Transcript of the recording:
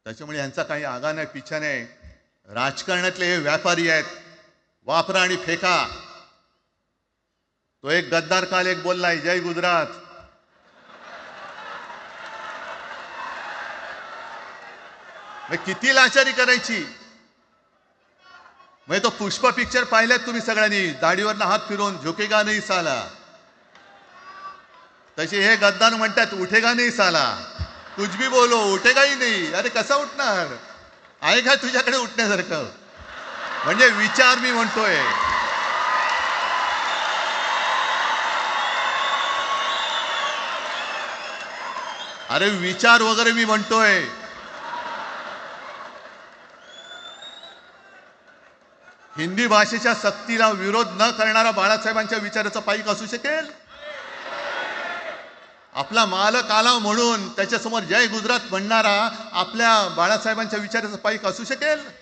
त्याच्यामुळे यांचा काही आगा नाही पिछा नाही. राजकारणातले हे व्यापारी आहेत, वापरा आणि फेका. तो एक गद्दार काल एक बोललाय, जय गुजरात. किती लाचारी करायची. तो पुष्पा पिक्चर पाहिल्यात तुम्ही सगळ्यांनी, दाढीवरनं हात फिरवून झुकेगा नाही साला. तसे हे गद्दार म्हणतात उठेगा नाही साला. कुछ भी बोलो उठेगा ही नाही. अरे कसा उठणार आहे का तुझ्याकडे उठण्यासारखं? म्हणजे विचार मी म्हणतोय. अरे विचार वगैरे मी म्हणतोय. हिंदी भाषेच्या सक्तीला विरोध न करणारा बाळासाहेबांच्या विचाराचा पाईक असू शकेल? आपला मालक आला म्हणून त्याच्यासमोर जय गुजरात म्हणणारा आपल्या बाळासाहेबांच्या विचाराचा पाईक असू शकेल?